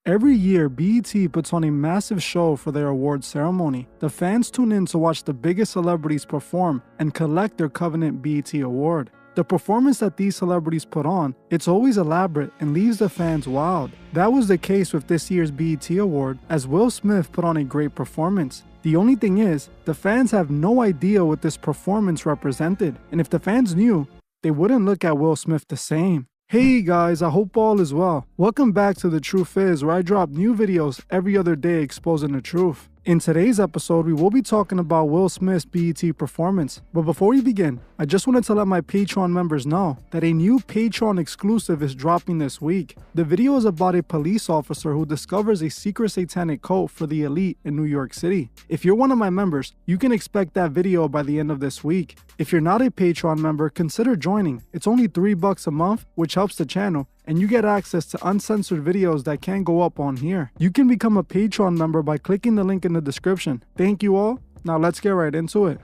Every year, BET puts on a massive show for their awards ceremony. The fans tune in to watch the biggest celebrities perform and collect their coveted BET award. The performance that these celebrities put on, it's always elaborate and leaves the fans wowed. That was the case with this year's BET award, as Will Smith put on a great performance. The only thing is, the fans have no idea what this performance represented, and if the fans knew, they wouldn't look at Will Smith the same. Hey guys, I hope all is well. Welcome back to The Truth Is, where I drop new videos every other day exposing the truth. In today's episode, we will be talking about Will Smith's BET performance. But before we begin, I just wanted to let my Patreon members know that a new Patreon exclusive is dropping this week. The video is about a police officer who discovers a secret satanic cult for the elite in New York City. If you're one of my members, you can expect that video by the end of this week. If you're not a Patreon member, consider joining. It's only $3 a month, which helps the channel, and you get access to uncensored videos that can't go up on here. You can become a Patreon member by clicking the link in the description. Thank you all. Now let's get right into it.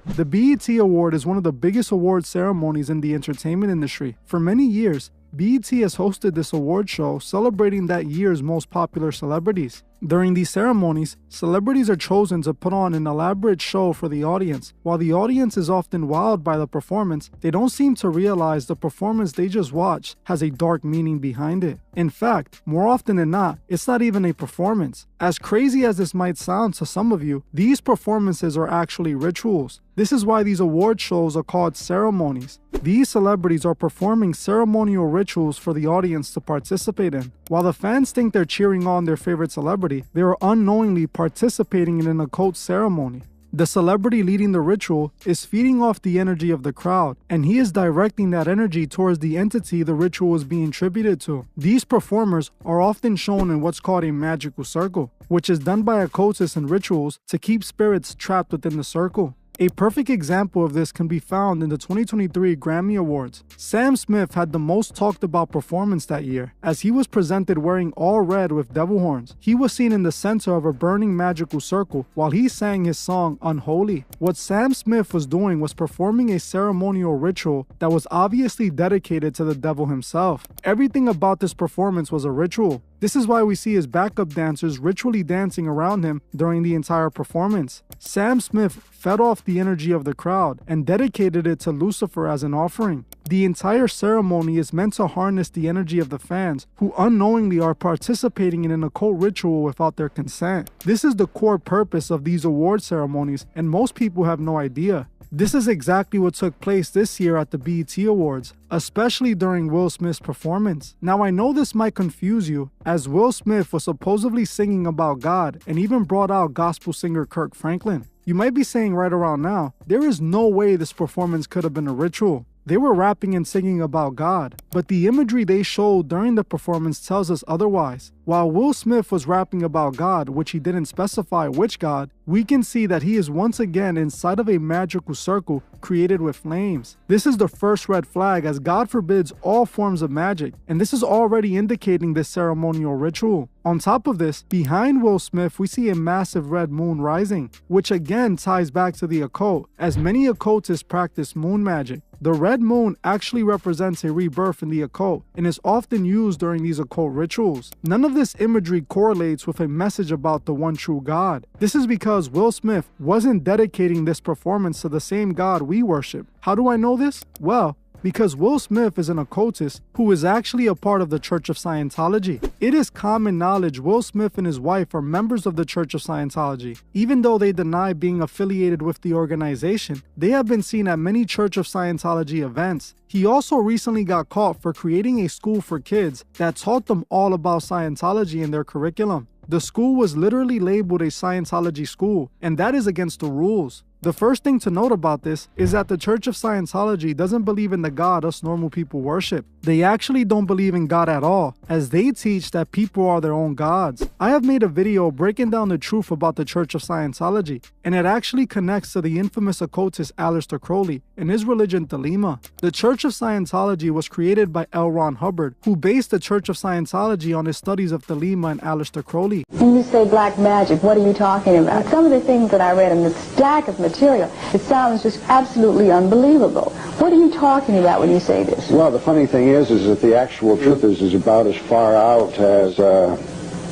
The BET Award is one of the biggest award ceremonies in the entertainment industry. For many years, BET has hosted this award show celebrating that year's most popular celebrities. During these ceremonies, celebrities are chosen to put on an elaborate show for the audience. While the audience is often wowed by the performance, they don't seem to realize the performance they just watched has a dark meaning behind it. In fact, more often than not, it's not even a performance. As crazy as this might sound to some of you, these performances are actually rituals. This is why these award shows are called ceremonies. These celebrities are performing ceremonial rituals for the audience to participate in. While the fans think they're cheering on their favorite celebrity, they are unknowingly participating in an occult ceremony. The celebrity leading the ritual is feeding off the energy of the crowd, and he is directing that energy towards the entity the ritual is being attributed to. These performers are often shown in what's called a magical circle, which is done by occultists and rituals to keep spirits trapped within the circle. A perfect example of this can be found in the 2023 Grammy Awards. Sam Smith had the most talked about performance that year, as he was presented wearing all red with devil horns. He was seen in the center of a burning magical circle while he sang his song Unholy. What Sam Smith was doing was performing a ceremonial ritual that was obviously dedicated to the devil himself. Everything about this performance was a ritual. This is why we see his backup dancers ritually dancing around him during the entire performance. Sam Smith fed off the energy of the crowd and dedicated it to Lucifer as an offering. The entire ceremony is meant to harness the energy of the fans, who unknowingly are participating in an occult ritual without their consent. This is the core purpose of these award ceremonies, and most people have no idea. This is exactly what took place this year at the BET Awards, especially during Will Smith's performance. Now I know this might confuse you, as Will Smith was supposedly singing about God and even brought out gospel singer Kirk Franklin. You might be saying right around now, there is no way this performance could have been a ritual. They were rapping and singing about God, but the imagery they showed during the performance tells us otherwise. While Will Smith was rapping about God, which he didn't specify which God, we can see that he is once again inside of a magical circle created with flames. This is the first red flag, as God forbids all forms of magic, and this is already indicating this ceremonial ritual. On top of this, behind Will Smith, we see a massive red moon rising, which again ties back to the occult, as many occultists practice moon magic. The red moon actually represents a rebirth in the occult and is often used during these occult rituals. None of this imagery correlates with a message about the one true God. This is because Will Smith wasn't dedicating this performance to the same God we worship. How do I know this? Well, because Will Smith is an occultist who is actually a part of the Church of Scientology. It is common knowledge Will Smith and his wife are members of the Church of Scientology. Even though they deny being affiliated with the organization, they have been seen at many Church of Scientology events. He also recently got caught for creating a school for kids that taught them all about Scientology in their curriculum. The school was literally labeled a Scientology school, and that is against the rules. The first thing to note about this is that the Church of Scientology doesn't believe in the God us normal people worship. They actually don't believe in God at all, as they teach that people are their own gods. I have made a video breaking down the truth about the Church of Scientology, and it actually connects to the infamous occultist Aleister Crowley and his religion Thelema. The Church of Scientology was created by L. Ron Hubbard, who based the Church of Scientology on his studies of Thelema and Aleister Crowley. When you say black magic, what are you talking about? Some of the things that I read in the stack of material, it sounds just absolutely unbelievable. What are you talking about when you say this? Well, the funny thing is that the actual truth is about as far out as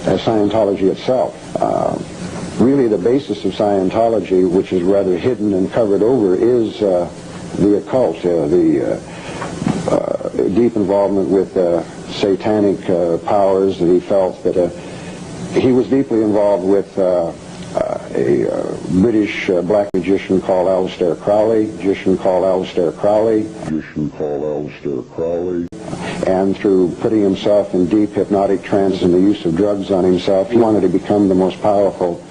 Scientology itself. Really, the basis of Scientology, which is rather hidden and covered over, is the occult, the deep involvement with satanic powers. That he felt that he was deeply involved with a British black magician called Aleister Crowley, and through putting himself in deep hypnotic trance and the use of drugs on himself, he wanted to become the most powerful.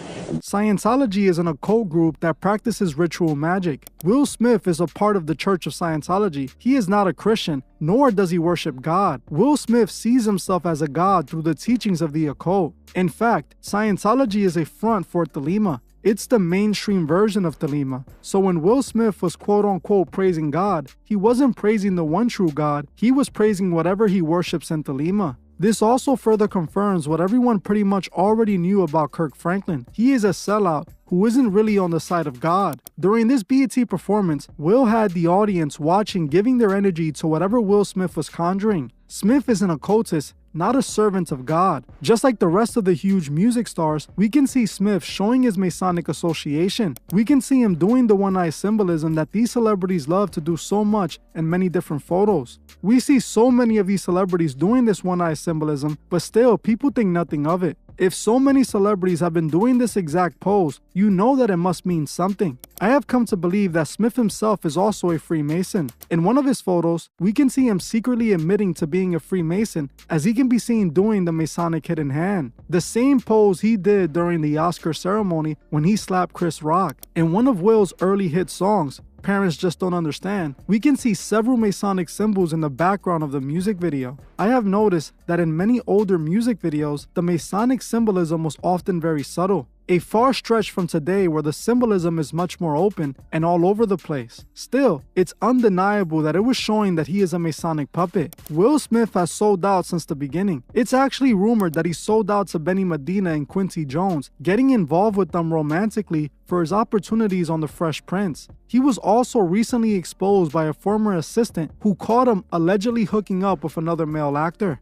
Scientology is an occult group that practices ritual magic. Will Smith is a part of the Church of Scientology. He is not a Christian, nor does he worship God. Will Smith sees himself as a god through the teachings of the occult. In fact, Scientology is a front for Thelema. It's the mainstream version of Thelema. So when Will Smith was quote-unquote praising God, he wasn't praising the one true God, he was praising whatever he worships in Thelema. This also further confirms what everyone pretty much already knew about Kirk Franklin. He is a sellout who isn't really on the side of God. During this BET performance, Will had the audience watching giving their energy to whatever Will Smith was conjuring. Smith is an occultist, not a servant of God. Just like the rest of the huge music stars, we can see Smith showing his Masonic association. We can see him doing the one-eye symbolism that these celebrities love to do so much in many different photos. We see so many of these celebrities doing this one-eye symbolism, but still people think nothing of it. If so many celebrities have been doing this exact pose, you know that it must mean something. I have come to believe that Smith himself is also a Freemason. In one of his photos, we can see him secretly admitting to being a Freemason, as he can be seen doing the Masonic hidden hand, the same pose he did during the Oscar ceremony when he slapped Chris Rock. In one of Will's early hit songs, Parents Just Don't Understand, we can see several Masonic symbols in the background of the music video. I have noticed that in many older music videos, the Masonic symbolism was often very subtle, a far stretch from today where the symbolism is much more open and all over the place. Still, it's undeniable that it was showing that he is a Masonic puppet. Will Smith has sold out since the beginning. It's actually rumored that he sold out to Benny Medina and Quincy Jones, getting involved with them romantically for his opportunities on The Fresh Prince. He was also recently exposed by a former assistant who caught him allegedly hooking up with another male actor.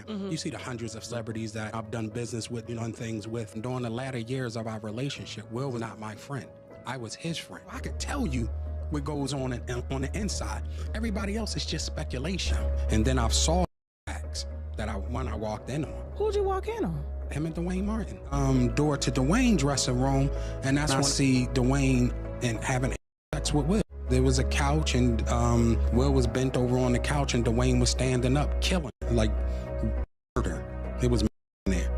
You see the hundreds of celebrities that I've done business with, done things with. And during the latter years of our relationship, Will was not my friend. I was his friend. I could tell you what goes on the inside. Everybody else is just speculation. And then I saw acts that when I walked in on. Who'd you walk in on? Him and Dwayne Martin. Door to Dwayne dressing room, and that's when I see Dwayne and having sex with Will. There was a couch, and Will was bent over on the couch, and Dwayne was standing up, killing, like murder. It was there.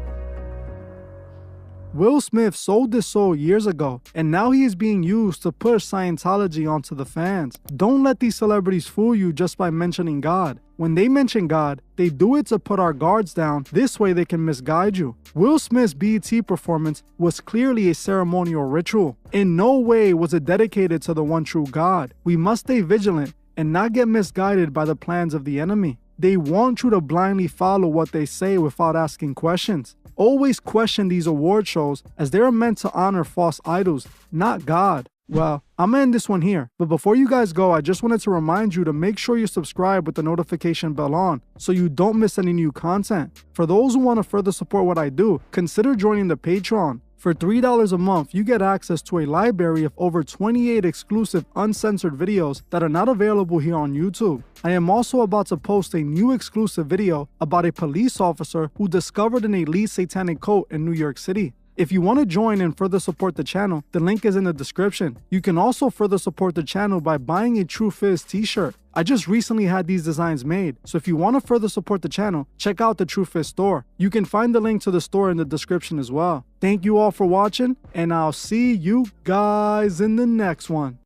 Will Smith sold his soul years ago, and now he is being used to push Scientology onto the fans. Don't let these celebrities fool you just by mentioning God. When they mention God, they do it to put our guards down, this way they can misguide you. Will Smith's BET performance was clearly a ceremonial ritual. In no way was it dedicated to the one true God. We must stay vigilant and not get misguided by the plans of the enemy. They want you to blindly follow what they say without asking questions. Always question these award shows, as they are meant to honor false idols, not God. Well, I'm gonna end this one here, but before you guys go, I just wanted to remind you to make sure you subscribe with the notification bell on so you don't miss any new content. For those who want to further support what I do, consider joining the Patreon. For $3 a month, you get access to a library of over 28 exclusive uncensored videos that are not available here on YouTube. I am also about to post a new exclusive video about a police officer who discovered an elite satanic cult in New York City. If you want to join and further support the channel, the link is in the description. You can also further support the channel by buying a True Fizz t-shirt. I just recently had these designs made, so if you want to further support the channel, check out the True Fizz store. You can find the link to the store in the description as well. Thank you all for watching, and I'll see you guys in the next one.